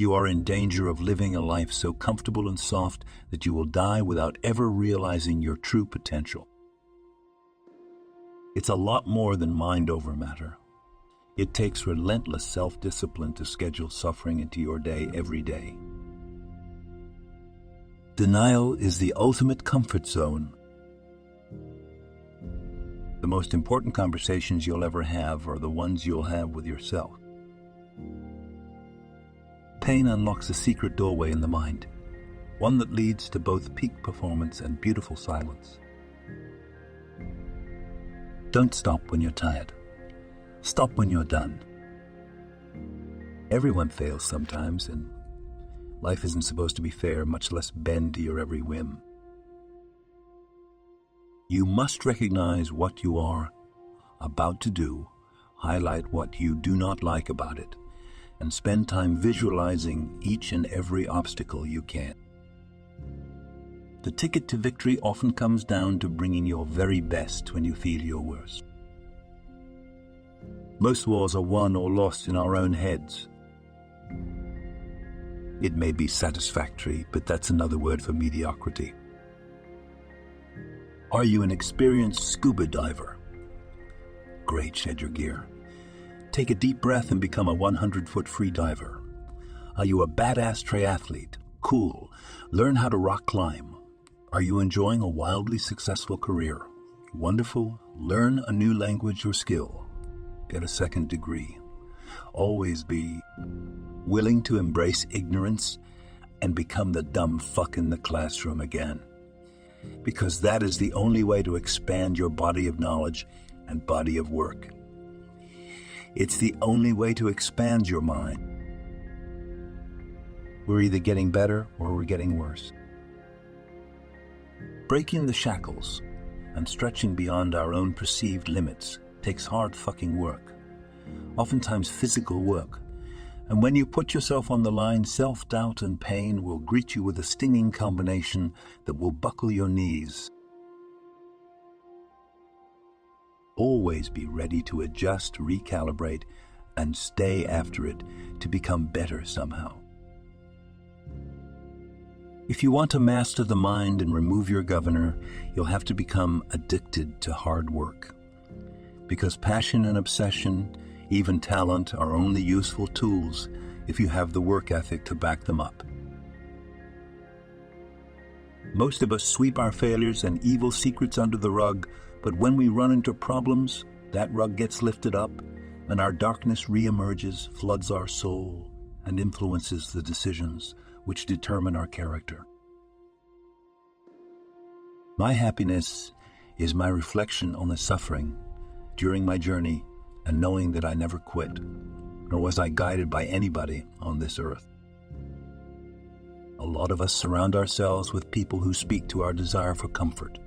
You are in danger of living a life so comfortable and soft that you will die without ever realizing your true potential. It's a lot more than mind over matter. It takes relentless self-discipline to schedule suffering into your day every day. Denial is the ultimate comfort zone. The most important conversations you'll ever have are the ones you'll have with yourself. Pain unlocks a secret doorway in the mind, one that leads to both peak performance and beautiful silence. Don't stop when you're tired. Stop when you're done. Everyone fails sometimes, and life isn't supposed to be fair, much less bend to your every whim. You must recognize what you are about to do, highlight what you do not like about it, and spend time visualizing each and every obstacle you can. The ticket to victory often comes down to bringing your very best when you feel your worst. Most wars are won or lost in our own heads. It may be satisfactory, but that's another word for mediocrity. Are you an experienced scuba diver? Great, shed your gear. Take a deep breath and become a 100-foot free diver. Are you a badass triathlete? Cool. Learn how to rock climb. Are you enjoying a wildly successful career? Wonderful. Learn a new language or skill. Get a second degree. Always be willing to embrace ignorance and become the dumb fuck in the classroom again. Because that is the only way to expand your body of knowledge and body of work. It's the only way to expand your mind. We're either getting better or we're getting worse. Breaking the shackles and stretching beyond our own perceived limits takes hard fucking work, oftentimes physical work. And when you put yourself on the line, self-doubt and pain will greet you with a stinging combination that will buckle your knees. Always be ready to adjust, recalibrate, and stay after it to become better somehow. If you want to master the mind and remove your governor, you'll have to become addicted to hard work. Because passion and obsession, even talent, are only useful tools if you have the work ethic to back them up. Most of us sweep our failures and evil secrets under the rug, but when we run into problems, that rug gets lifted up and our darkness reemerges, floods our soul, and influences the decisions which determine our character. My happiness is my reflection on the suffering during my journey and knowing that I never quit, nor was I guided by anybody on this earth. A lot of us surround ourselves with people who speak to our desire for comfort.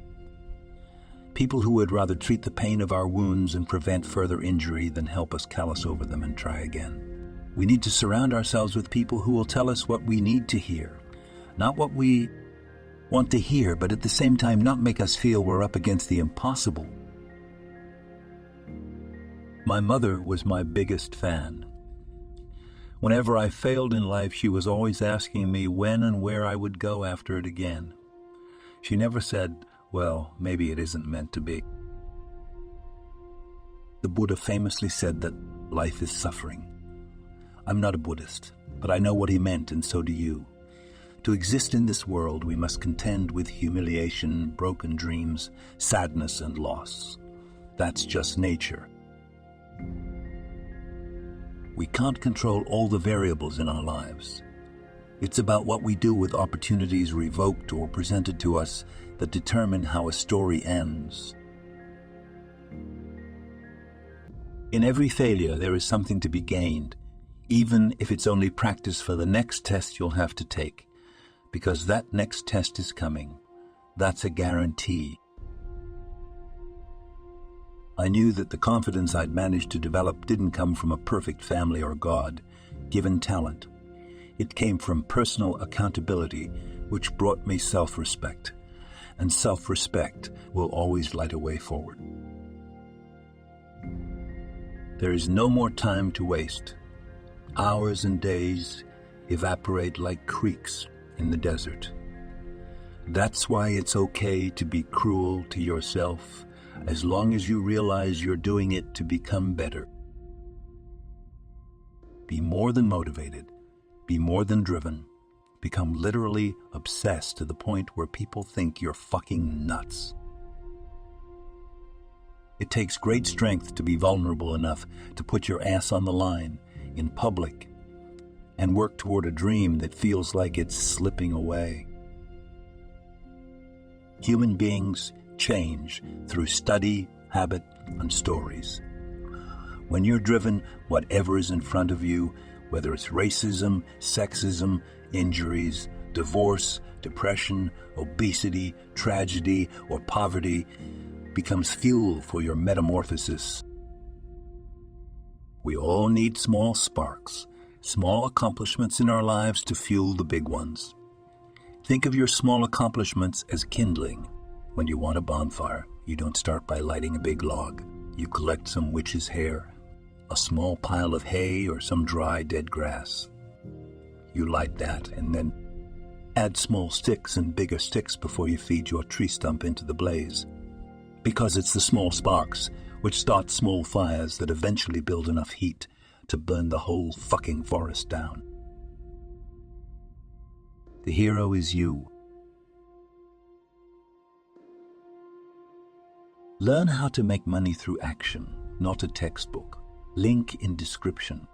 People who would rather treat the pain of our wounds and prevent further injury than help us callous over them and try again. We need to surround ourselves with people who will tell us what we need to hear, not what we want to hear, but at the same time not make us feel we're up against the impossible. My mother was my biggest fan. Whenever I failed in life, she was always asking me when and where I would go after it again. She never said, well, maybe it isn't meant to be. The Buddha famously said that life is suffering. I'm not a Buddhist, but I know what he meant, and so do you. To exist in this world, we must contend with humiliation, broken dreams, sadness, and loss. That's just nature. We can't control all the variables in our lives. It's about what we do with opportunities revoked or presented to us that determine how a story ends. In every failure, there is something to be gained, even if it's only practice for the next test you'll have to take, because that next test is coming. That's a guarantee. I knew that the confidence I'd managed to develop didn't come from a perfect family or God-given talent. It came from personal accountability, which brought me self-respect, and self-respect will always light a way forward. There is no more time to waste. Hours and days, evaporate like creeks in the desert. That's why it's okay to be cruel to yourself as long as you realize you're doing it to become better. Be more than motivated, be more than driven, become literally obsessed to the point where people think you're fucking nuts. It takes great strength to be vulnerable enough to put your ass on the line in public and work toward a dream that feels like it's slipping away. Human beings change through study, habit, and stories. When you're driven, whatever is in front of you, whether it's racism, sexism, injuries, divorce, depression, obesity, tragedy, or poverty, becomes fuel for your metamorphosis. We all need small sparks, small accomplishments in our lives to fuel the big ones. Think of your small accomplishments as kindling. When you want a bonfire, you don't start by lighting a big log. You collect some witch's hair, a small pile of hay, or some dry, dead grass. You light that and then add small sticks and bigger sticks before you feed your tree stump into the blaze. Because it's the small sparks which start small fires that eventually build enough heat to burn the whole fucking forest down. The hero is you. Learn how to make money through action, not a textbook. Link in description.